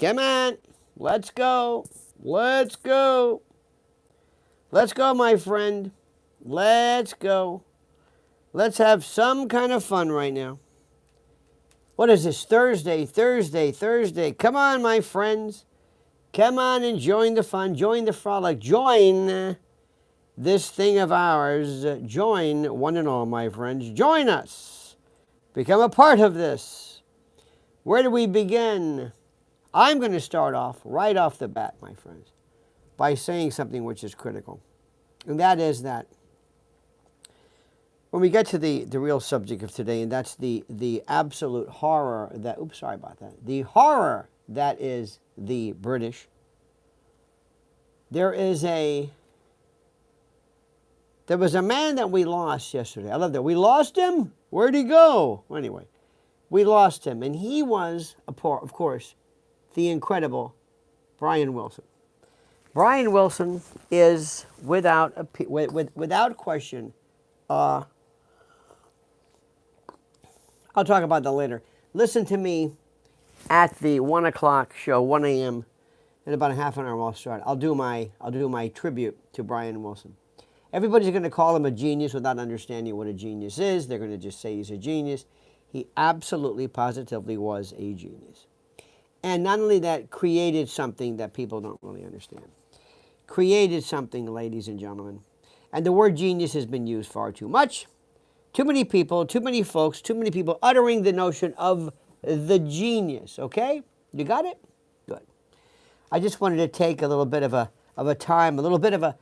Come on. Let's go. Let's go. Let's go, my friend. Let's go. Let's have some kind of fun right now. What is this? Thursday. Come on, my friends. Come on and join the fun. Join the frolic. Join this thing of ours. Join one and all, my friends. Join us. Become a part of this. Where do we begin? I'm going to start off right off the bat, my friends, by saying something which is critical. And that is that when we get to the real subject of today, and that's the absolute horror that, oops, sorry about that, the horror that is the British, there was a man that we lost yesterday. I love that. We lost him? Where'd he go? Well, anyway, we lost him, and he was, of course, the incredible Brian Wilson. Brian Wilson is, without question, I'll talk about that later. Listen to me at the 1 o'clock show, 1 a.m. In about a half an hour I'll start. I'll do my tribute to Brian Wilson. Everybody's going to call him a genius without understanding what a genius is. They're going to just say he's a genius. He absolutely, positively was a genius. And not only that, created something that people don't really understand. Created something, ladies and gentlemen. And the word genius has been used far too much. Too many people, too many folks, too many people uttering the notion of the genius, okay? You got it? Good. I just wanted to take a little bit of a time, a little bit of a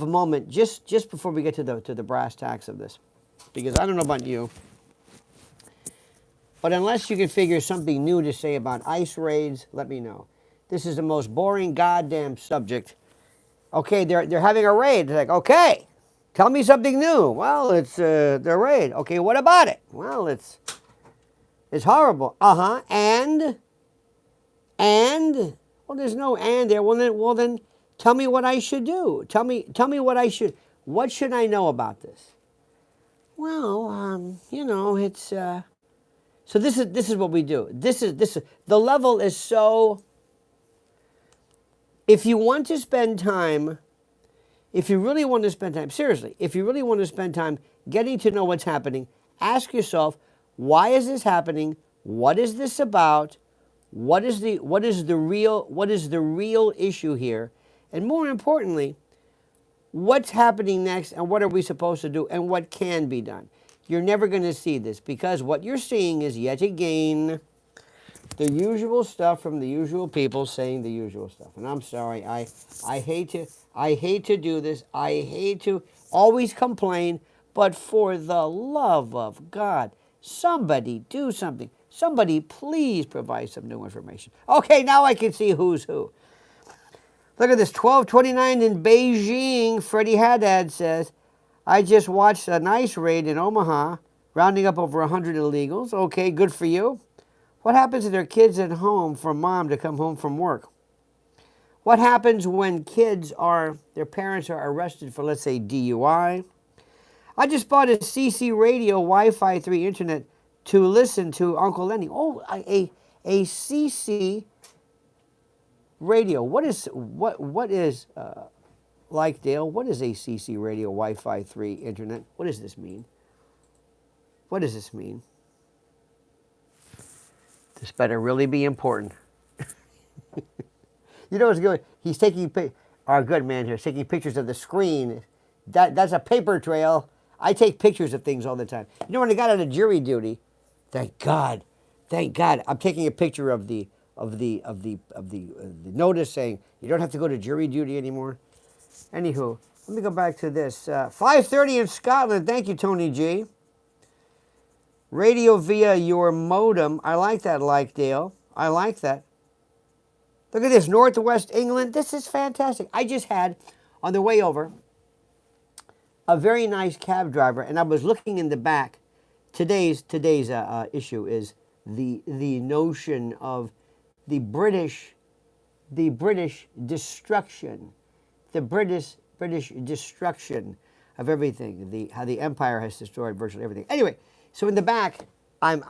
moment, just before we get to the brass tacks of this. Because I don't know about you, but unless you can figure something new to say about ICE raids, let me know. This is the most boring goddamn subject. Okay, they're having a raid. It's like, okay, tell me something new. Well, it's their raid. Okay, what about it? Well, it's horrible. And well, there's no and there. Well then, tell me what I should do. Tell me what should I know about this? Well, it's. So this is what we do. This is the level is so. If you want to spend time, if you really want to spend time, seriously, if you really want to spend time getting to know what's happening, ask yourself, why is this happening? What is this about? What is the real issue here? And more importantly, what's happening next and what are we supposed to do and what can be done? You're never going to see this because what you're seeing is yet again the usual stuff from the usual people saying the usual stuff. And I'm sorry, I hate to do this. I hate to always complain, but for the love of God, somebody do something. Somebody please provide some new information. Okay, now I can see who's who. Look at this, 1229 in Beijing. Freddie Haddad says, I just watched a nice raid in Omaha, rounding up over 100 illegals. Okay, good for you. What happens to their kids at home for mom to come home from work? What happens when their parents are arrested for, let's say, DUI? I just bought a CC radio Wi-Fi 3 internet to listen to Uncle Lenny. Oh, a CC radio. What is like Dale? What is a CC radio Wi-Fi 3 internet? What does this mean? What does this mean? This better really be important. You know what's good? He's taking our good man here is taking pictures of the screen. That's a paper trail. I take pictures of things all the time. You know, when I got out of jury duty, thank God, I'm taking a picture of the notice saying you don't have to go to jury duty anymore. Anywho, let me go back to this. 5:30 in Scotland. Thank you, Tony G. Radio via your modem. I like that, like Dale. I like that. Look at this, Northwest England. This is fantastic. I just had, on the way over, a very nice cab driver, and I was looking in the back. Today's issue is the notion of the British destruction, the British destruction of everything. How the empire has destroyed virtually everything. Anyway. So in the back, I'm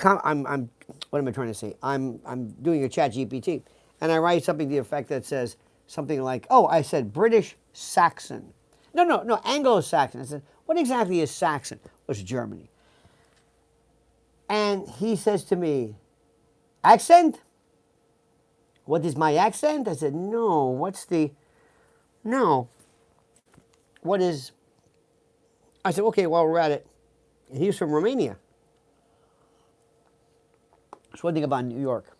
what am I trying to say? I'm doing a chat GPT, and I write something to the effect that says something like, oh, I said British Saxon. No, Anglo-Saxon. I said, what exactly is Saxon? It was Germany. And he says to me, accent? What is my accent? I said, no, no, what is, I said, okay, while we're at it, he's from Romania. That's one thing about New York.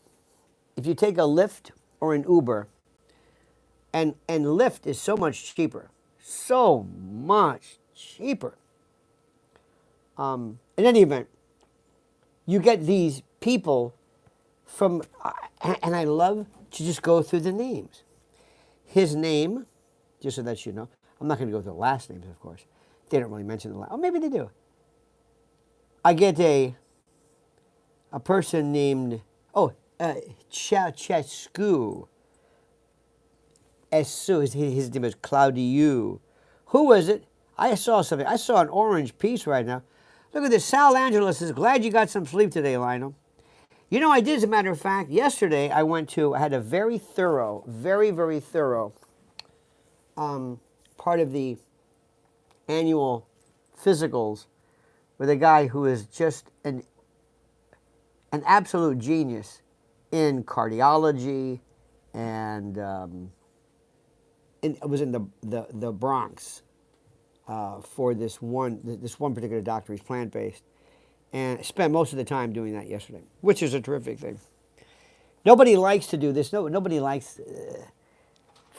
If you take a Lyft or an Uber, and Lyft is so much cheaper, so much cheaper. In any event, you get these people from, and I love to just go through the names. His name, just so that you know, I'm not going to go through the last names, of course. They don't really mention the last. Oh, maybe they do. I get a person named, Ceausescu. His name is Claudiu. Who was it? I saw something. I saw an orange piece right now. Look at this. Sal Angela says, glad you got some sleep today, Lionel. You know, I did, as a matter of fact. Yesterday, I had a very thorough, very thorough part of the annual physicals with a guy who is just an absolute genius in cardiology, and it was in the Bronx for this one particular doctor. He's plant-based, and I spent most of the time doing that yesterday, which is a terrific thing. Nobody likes to do this. Nobody likes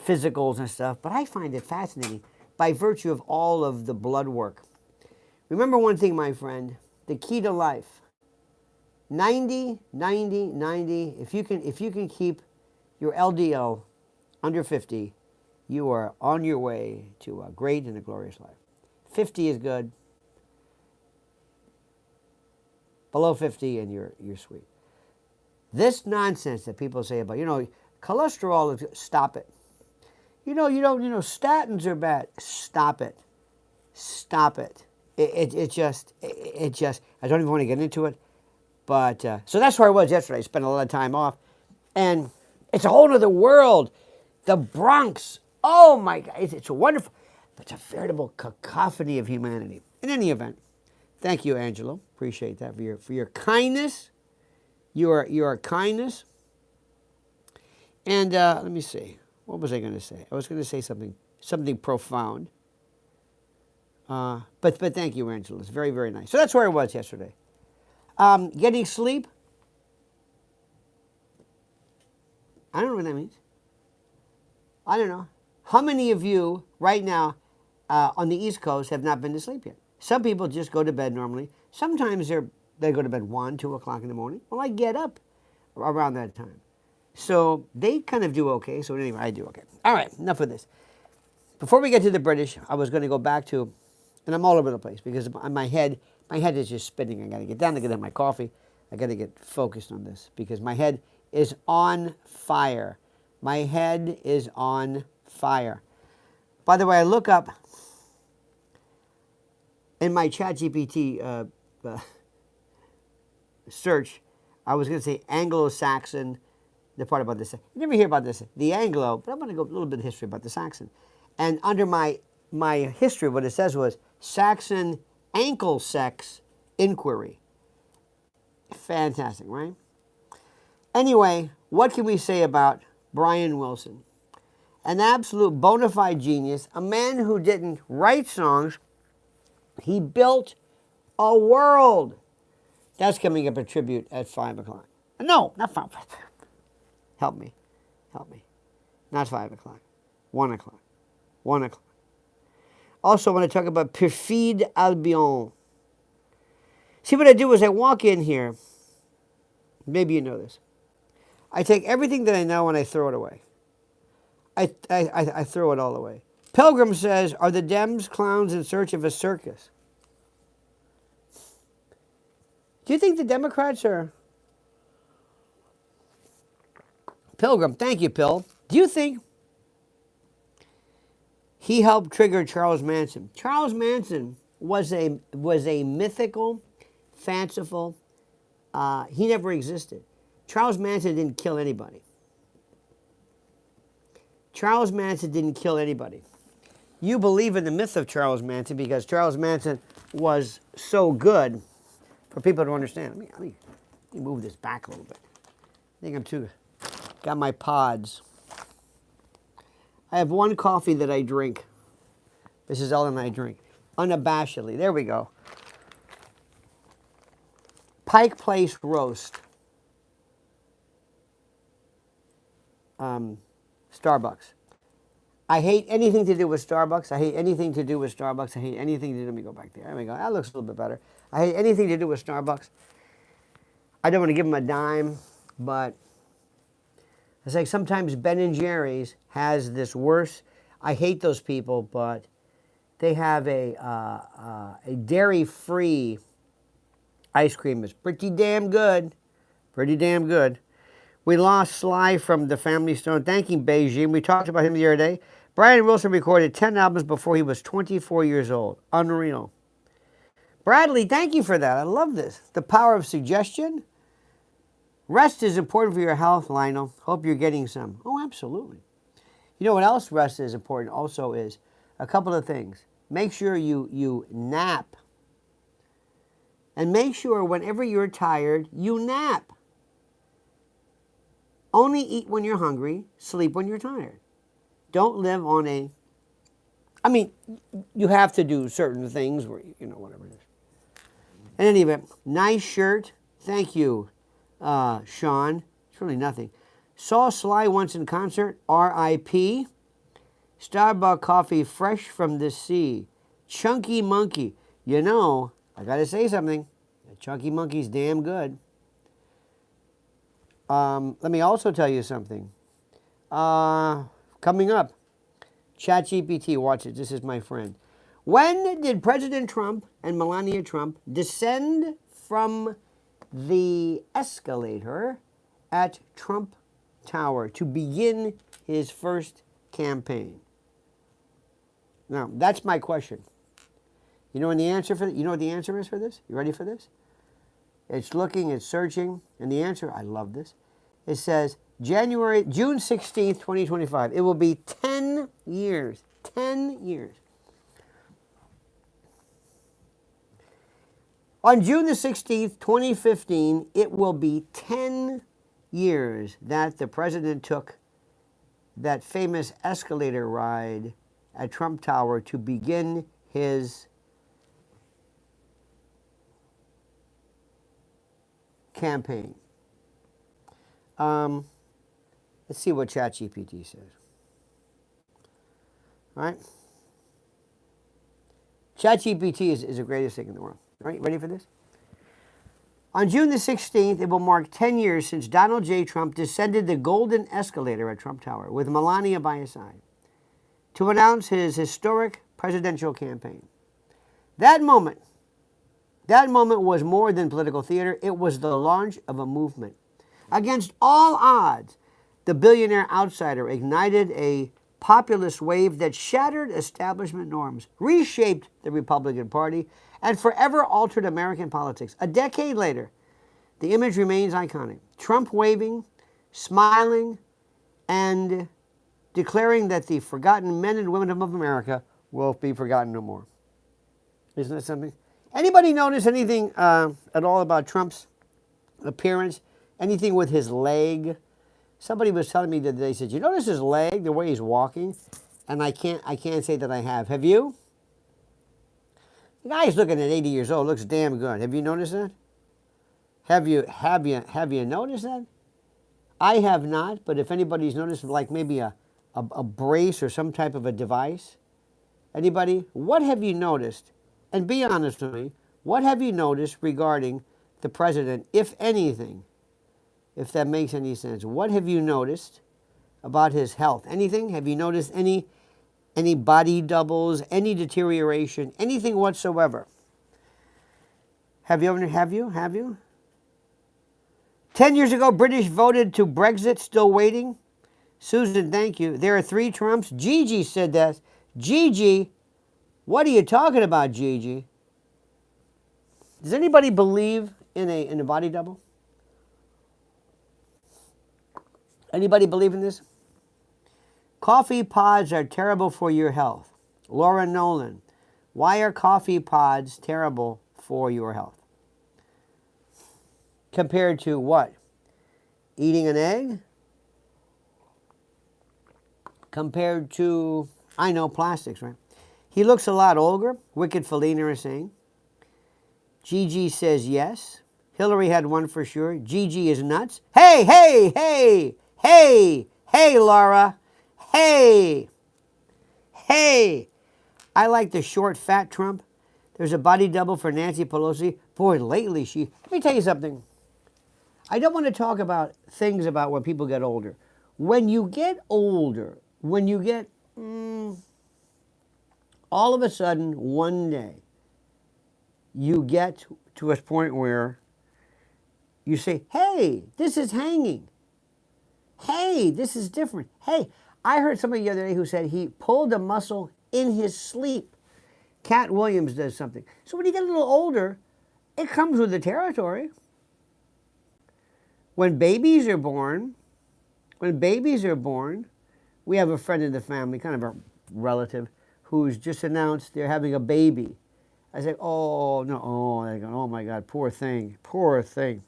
physicals and stuff, but I find it fascinating by virtue of all of the blood work. Remember one thing, my friend, the key to life: 90, 90, 90. If you can keep your LDL under 50, you are on your way to a great and a glorious life. 50 is good. Below 50 and you're sweet. This nonsense that people say about, cholesterol, stop it. Statins are bad. Stop it. Stop it. It just, I don't even want to get into it. But, so that's where I was yesterday. I spent a lot of time off. And it's a whole other world. The Bronx. Oh my God. It's wonderful. But it's a veritable cacophony of humanity. In any event, thank you, Angelo. Appreciate that for your kindness. Your kindness. And let me see. What was I going to say? I was going to say something profound. But thank you, Angelo. It's very, very nice. So that's where I was yesterday. Getting sleep. I don't know what that means. I don't know. How many of you right now on the East Coast have not been to sleep yet? Some people just go to bed normally. Sometimes they go to bed 1, 2 o'clock in the morning. Well, I get up around that time. So they kind of do okay. So anyway, I do okay. All right, enough of this. Before we get to the British, I was going to go back to, and I'm all over the place because my head is just spinning. I got to get down to get my coffee. I got to get focused on this because my head is on fire. My head is on fire. By the way, I look up in my ChatGPT search, I was going to say Anglo-Saxon, the part about this. You never hear about this, the Anglo, but I'm going to go a little bit of history about the Saxon. And under my history, what it says was Saxon ankle sex inquiry. Fantastic, right? Anyway, what can we say about Brian Wilson? An absolute bona fide genius, a man who didn't write songs, he built a world. That's coming up a tribute at 5 o'clock. No, not 5 o'clock. Help me. Not 5 o'clock. 1 o'clock. 1 o'clock. Also, I want to talk about Perfide Albion. See, what I do is I walk in here. Maybe you know this. I take everything that I know and I throw it away. I throw it all away. Pilgrim says, are the Dems clowns in search of a circus? Do you think the Democrats are... Pilgrim, thank you, Pill. Do you think he helped trigger Charles Manson? Charles Manson was a mythical, fanciful, He never existed. Charles Manson didn't kill anybody. Charles Manson didn't kill anybody. You believe in the myth of Charles Manson because Charles Manson was so good for people to understand. Let me move this back a little bit. I think I'm too... Got my pods. I have one coffee that I drink. This is all that I drink. Unabashedly. There we go. Pike Place Roast. Starbucks. I hate anything to do with Starbucks. I hate anything to do with Starbucks. I hate anything to do... Let me go back there. There we go. That looks a little bit better. I hate anything to do with Starbucks. I don't want to give them a dime, but it's like sometimes Ben & Jerry's has this worse... I hate those people, but they have a dairy-free ice cream. It's pretty damn good. Pretty damn good. We lost Sly from the Family Stone. Thanking Beijing. We talked about him the other day. Brian Wilson recorded 10 albums before he was 24 years old. Unreal. Bradley, thank you for that. I love this. The power of suggestion. Rest is important for your health, Lionel. Hope you're getting some. Oh, absolutely. You know what else rest is important also is a couple of things. Make sure you nap. And make sure whenever you're tired, you nap. Only eat when you're hungry, sleep when you're tired. Don't live on a... I mean, you have to do certain things where, you know, whatever it is. In any event, nice shirt. Thank you, Sean. It's really nothing. Saw Sly once in concert. R.I.P. Starbucks coffee fresh from the sea. Chunky Monkey. You know, I got to say something. The Chunky Monkey's damn good. Let me also tell you something. Coming up, ChatGPT, watch it. This is my friend. When did President Trump and Melania Trump descend from the escalator at Trump Tower to begin his first campaign? Now, that's my question. You know what the answer for? You know what the answer is for this? You ready for this? It's looking, it's searching, and the answer, I love this. It says June 16th, 2025. It will be 10 years. 10 years. On June the 16th, 2015, it will be 10 years that the president took that famous escalator ride at Trump Tower to begin his campaign. Let's see what ChatGPT says. All right? ChatGPT is the greatest thing in the world. All right, ready for this? On June the 16th, it will mark 10 years since Donald J. Trump descended the golden escalator at Trump Tower with Melania by his side to announce his historic presidential campaign. That moment was more than political theater. It was the launch of a movement. Against all odds, the billionaire outsider ignited a populist wave that shattered establishment norms, reshaped the Republican Party, and forever altered American politics. A decade later, the image remains iconic. Trump waving, smiling, and declaring that the forgotten men and women of America will be forgotten no more. Isn't that something? Anybody notice anything at all about Trump's appearance? Anything with his leg? Somebody was telling me that they said, you notice his leg, the way he's walking? And I can't say that I have. Have you? The guy's looking at 80 years old, looks damn good. Have you noticed that? Have you noticed that? I have not, but if anybody's noticed, like maybe a brace or some type of a device. Anybody? What have you noticed? And be honest with me, what have you noticed regarding the president, if anything? If that makes any sense. What have you noticed about his health? Anything? Have you noticed any body doubles, any deterioration, anything whatsoever? Have you? 10 years ago, British voted to Brexit, still waiting. Susan, thank you. There are 3 Trumps. Gigi said that. Gigi, what are you talking about, Gigi? Does anybody believe in a body double? Anybody believe in this? Coffee pods are terrible for your health. Laura Nolan, why are coffee pods terrible for your health? Compared to what? Eating an egg? Compared to, I know, plastics, right? He looks a lot older, Wicked Felina is saying. Gigi says yes. Hillary had one for sure. Gigi is nuts. Hey, hey, hey, hey, hey, Laura. Hey, hey. I like the short, fat Trump. There's a body double for Nancy Pelosi. Boy, lately let me tell you something. I don't want to talk about things about when people get older. When you get older, when you get, all of a sudden, one day, you get to a point where you say, hey, this is hanging. Hey, this is different. Hey, I heard somebody the other day who said he pulled a muscle in his sleep. Cat Williams does something. So when you get a little older, it comes with the territory. When babies are born, we have a friend in the family, kind of a relative, who's just announced they're having a baby. I say, oh, no, oh my God, poor thing, poor thing.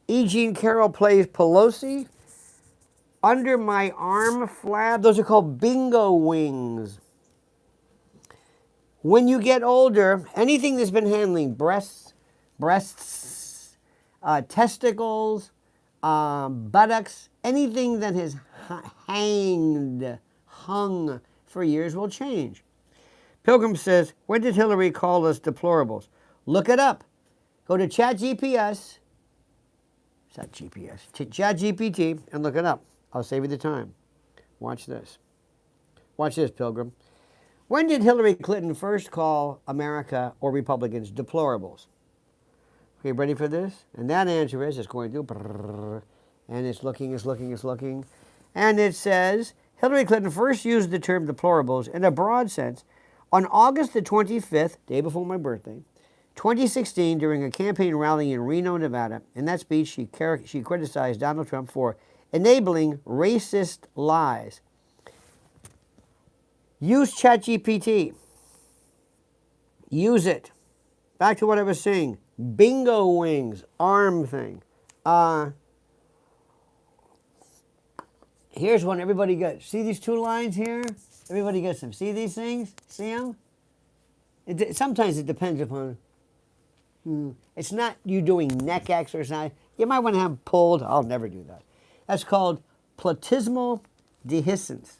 E. Jean Carroll plays Pelosi. Under my arm flab, those are called bingo wings. When you get older, anything that's been handling breasts, testicles, buttocks, anything that has hung for years will change. Pilgrim says, when did Hillary call us deplorables? Look it up. Go to ChatGPT and look it up. I'll save you the time. Watch this. Watch this, Pilgrim. When did Hillary Clinton first call America or Republicans deplorables? Okay, ready for this? And that answer is, it's going to, and it's looking. And it says, Hillary Clinton first used the term deplorables in a broad sense on August the 25th, day before my birthday, 2016, during a campaign rally in Reno, Nevada. In that speech, she criticized Donald Trump for enabling racist lies. Use ChatGPT. Use it. Back to what I was saying. Bingo wings, arm thing. Here's one everybody gets. See these two lines here? Everybody gets them. See these things? See them? Sometimes it depends upon. It's not you doing neck exercise. You might want to have pulled. I'll never do that. That's called platysmal dehiscence.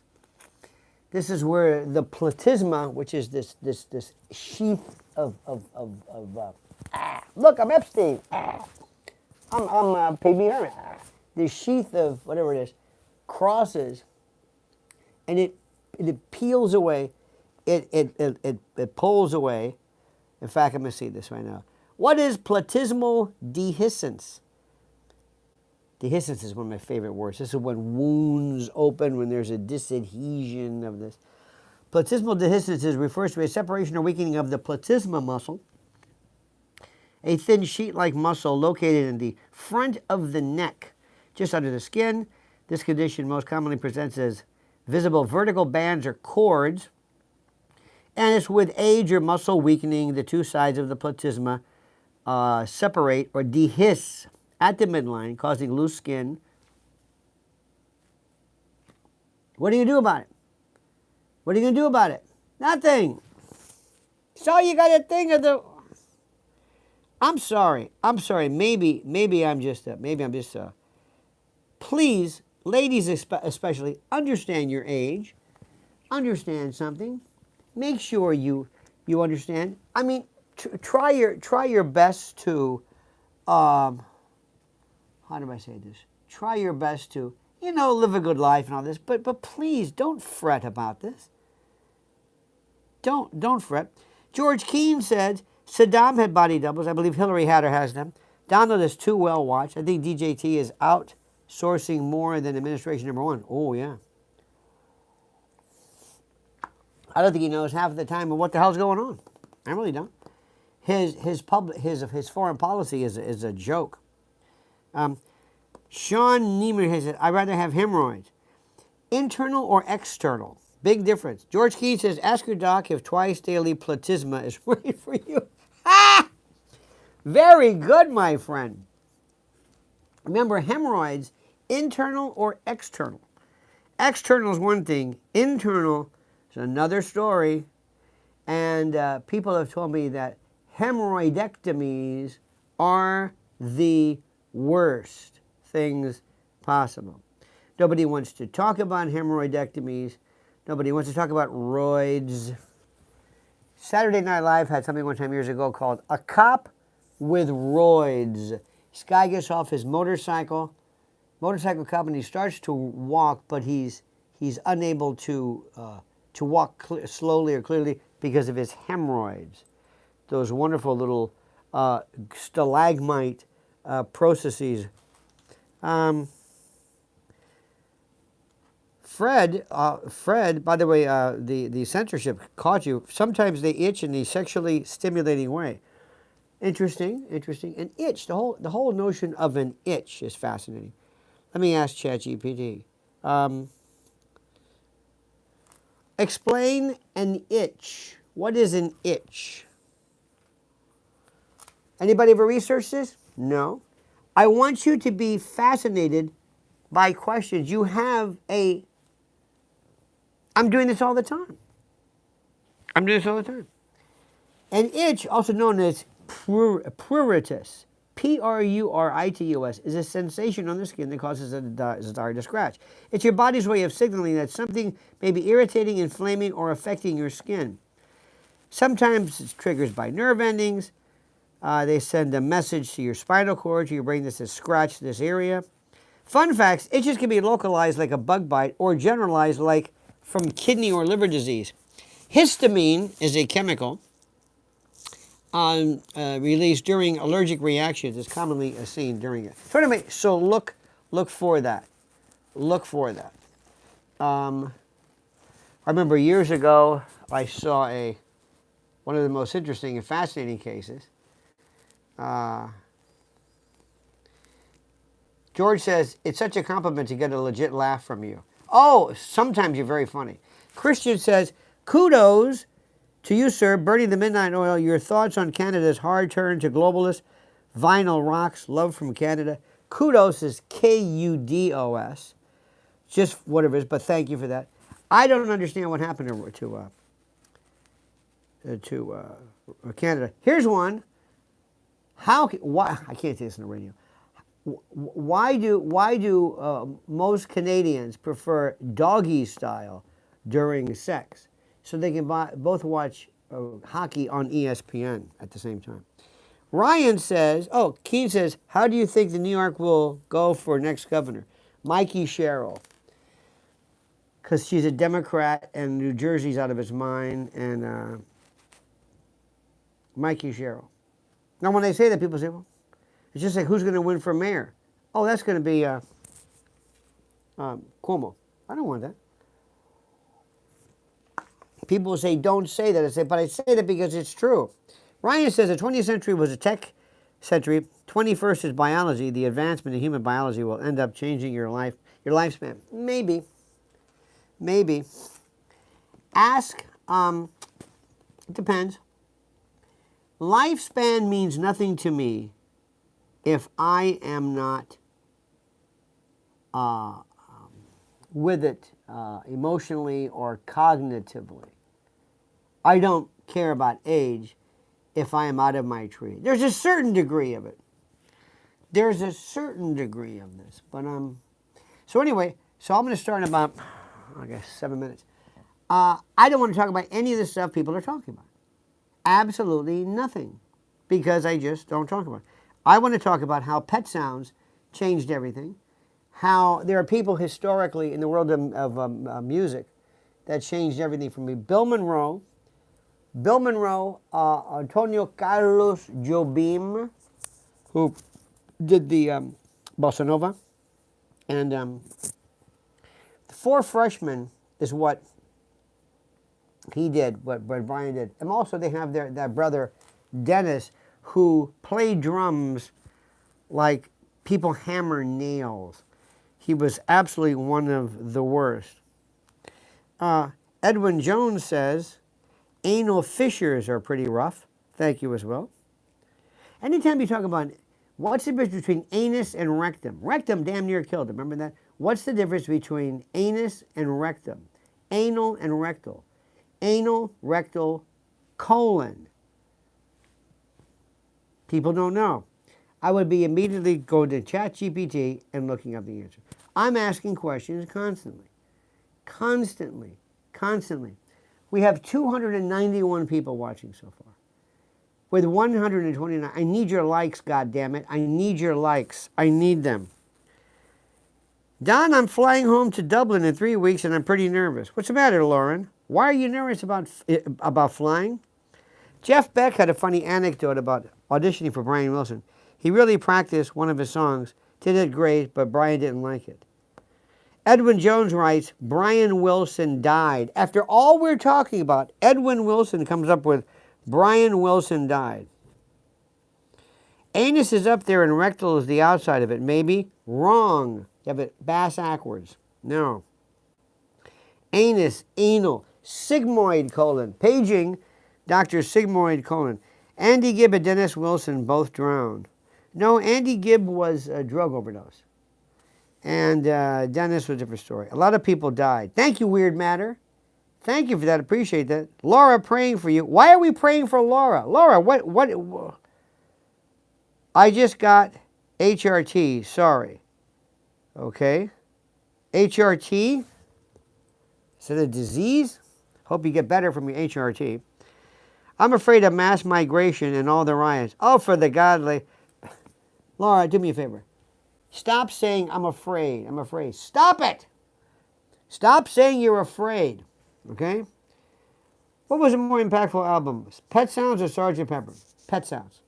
This is where the platysma, which is this sheath of look, I'm Epstein. I'm Pygmy Hermit. This sheath of whatever it is crosses, and it peels away. It pulls away. In fact, I'm going to see this right now. What is platysmal dehiscence? Dehiscence is one of my favorite words. This is when wounds open, when there's a disadhesion of this. Platysmal dehiscence refers to a separation or weakening of the platysma muscle, a thin sheet-like muscle located in the front of the neck, just under the skin. This condition most commonly presents as visible vertical bands or cords, and it's with age or muscle weakening, the two sides of the platysma separate or dehisce at the midline, causing loose skin. What are you going to do about it? What are you going to do about it? Nothing. So you got to think of the. I'm sorry. Maybe I'm just. Please, ladies especially, understand your age. Understand something. Make sure you understand. I mean, try your best to. How do I say this? Try your best to, live a good life and all this, but please don't fret about this. Don't fret. George Keane said Saddam had body doubles. I believe Hillary had or has them. Donald is too well watched. I think DJT is outsourcing more than administration number one. Oh yeah. I don't think he knows half of the time of what the hell's going on. I really don't. His foreign policy is a joke. Sean Niemer has said, I'd rather have hemorrhoids. Internal or external? Big difference. George Key says, ask your doc if twice daily platysma is right for you. Ha! Very good, my friend. Remember, hemorrhoids, internal or external? External is one thing. Internal is another story. And people have told me that hemorrhoidectomies are the worst things possible. Nobody wants to talk about hemorrhoidectomies. Nobody wants to talk about roids. Saturday Night Live had something one time years ago called A Cop with Roids. This guy gets off his motorcycle cop, and he starts to walk, but he's unable to walk slowly or clearly because of his hemorrhoids. Those wonderful little stalagmite processes. Fred, by the way, the censorship caught you. Sometimes they itch in the sexually stimulating way. Interesting. An itch, the whole notion of an itch is fascinating. Let me ask ChatGPT. Explain an itch. What is an itch? Anybody ever researched this? No. I want you to be fascinated by questions. You have I'm doing this all the time. An itch, also known as pruritus, Pruritus, is a sensation on the skin that causes a desire to scratch. It's your body's way of signaling that something may be irritating, inflaming, or affecting your skin. Sometimes it's triggered by nerve endings. They send a message to your spinal cord, to your brain that says scratch this area. Fun facts, itches can be localized like a bug bite or generalized like from kidney or liver disease. Histamine is a chemical released during allergic reactions. It's commonly seen during it. So anyway, so look for that. Look for that. I remember years ago I saw one of the most interesting and fascinating cases. George says, it's such a compliment to get a legit laugh from you. Oh, sometimes you're very funny. Christian says, kudos to you, sir, burning the midnight oil. Your thoughts on Canada's hard turn to globalist. Vinyl rocks, love from Canada. Kudos is Kudos. Just whatever it is, but thank you for that. I don't understand what happened to Canada. Here's one. Why I can't say this on the radio. Why do most Canadians prefer doggy style during sex? So they can both watch hockey on ESPN at the same time. Ryan says, Keene says, how do you think the New York will go for next governor? Mikey Sherrill. Because she's a Democrat and New Jersey's out of its mind. And Mikey Sherrill. Now when they say that, people say, well, it's just like, who's going to win for mayor? Oh, that's going to be Cuomo. I don't want that. People will say, don't say that. I say, but I say that because it's true. Ryan says the 20th century was a tech century. 21st is biology. The advancement in human biology will end up changing your lifespan. Maybe. Ask, it depends. Lifespan means nothing to me if I am not with it emotionally or cognitively. I don't care about age if I am out of my tree. There's a certain degree of it. There's a certain degree of this. But so anyway, so I'm going to start in about, I guess, 7 minutes. I don't want to talk about any of the stuff people are talking about. Absolutely nothing. Because I just don't talk about it. I want to talk about how pet sounds changed everything. How there are people historically in the world of music that changed everything for me. Bill Monroe, Antonio Carlos Jobim, who did the Bossa Nova. And the Four Freshmen is what he did, what Brian did. And also they have their brother, Dennis, who played drums like People hammer nails. He was absolutely one of the worst. Edwin Jones says, anal fissures are pretty rough. Thank you as well. Anytime you talk about what's the difference between anus and rectum? Rectum damn near killed him. Remember that? What's the difference between anus and rectum? Anal and rectal. Anal, rectal, colon. People don't know. I would be immediately going to ChatGPT and looking up the answer. I'm asking questions constantly. Constantly. Constantly. We have 291 people watching so far. With 129, I need your likes, goddammit. I need your likes. I need them. Don, I'm flying home to Dublin in 3 weeks and I'm pretty nervous. What's the matter, Lauren? Why are you nervous about flying? Jeff Beck had a funny anecdote about auditioning for Brian Wilson. He really practiced one of his songs, did it great, but Brian didn't like it. Edwin Jones writes, Brian Wilson died. After all we're talking about, Edwin Wilson comes up with, Brian Wilson died. Anus is up there and rectal is the outside of it. Maybe. Wrong. You have it bass-ackwards. No. Anus, anal, sigmoid colon. Paging Dr. Sigmoid colon. Andy Gibb and Dennis Wilson both drowned. No, Andy Gibb was a drug overdose. And Dennis was a different story. A lot of people died. Thank you, Weird Matter. Thank you for that. Appreciate that. Laura, praying for you. Why are we praying for Laura? Laura, what? I just got HRT. Sorry. Okay. HRT? Is it a disease? Hope you get better from your HRT. I'm afraid of mass migration and all the riots. Oh, for the godly. Laura, do me a favor. Stop saying I'm afraid. I'm afraid. Stop it. Stop saying you're afraid. Okay? What was a more impactful album? Pet Sounds or Sgt. Pepper? Pet Sounds.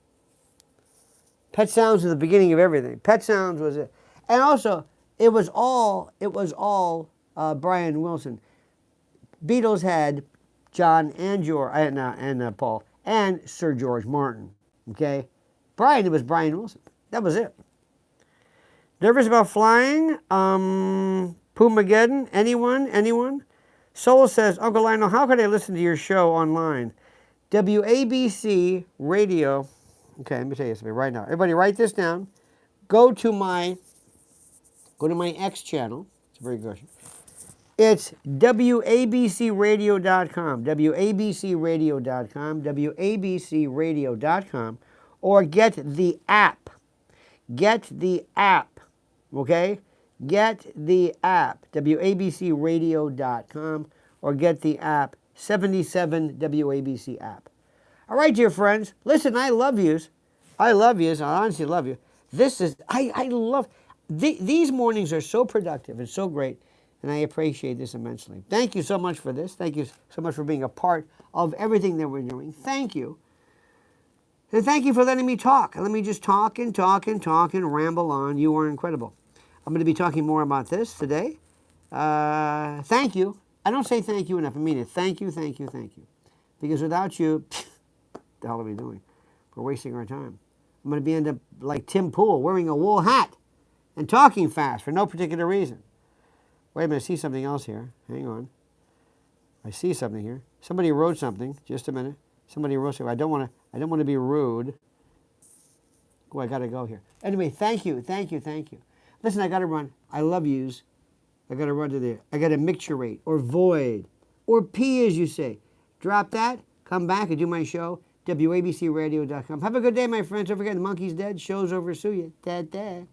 Pet Sounds was the beginning of everything. Pet Sounds was it. And also, it was all Brian Wilson. Beatles had John and George and Paul and Sir George Martin. Okay? Brian, it was Brian Wilson. That was it. Nervous about flying? Pumageddon? Anyone? Soul says, Uncle Lionel, how can I listen to your show online? WABC Radio. Okay, let me tell you something right now. Everybody write this down. Go to my X channel. It's a very good question. It's WABCradio.com. WABCradio.com. WABCradio.com. Or get the app. Get the app. Okay? Get the app, WABCradio.com, or get the app, 77 WABC app. All right, dear friends, listen, I love yous. I love yous. I honestly love you. I love, these mornings are so productive and so great, and I appreciate this immensely. Thank you so much for this. Thank you so much for being a part of everything that we're doing. Thank you. And thank you for letting me talk. Let me just talk and ramble on. You are incredible. I'm going to be talking more about this today. Thank you. I don't say thank you enough. I mean it. Thank you. Because without you, what the hell are we doing? We're wasting our time. I'm going to end up like Tim Pool, wearing a wool hat and talking fast for no particular reason. Wait a minute, I see something else here. Hang on. I see something here. Somebody wrote something. Just a minute. Somebody wrote something. I don't want to be rude. Oh, I got to go here. Anyway, thank you. Listen, I got to run. I love yous. I got to run to there. I got to micturate or void or pee, as you say. Drop that. Come back and do my show. WABCradio.com. Have a good day, my friends. Don't forget, the monkey's dead. Show's over. Sue you. Da.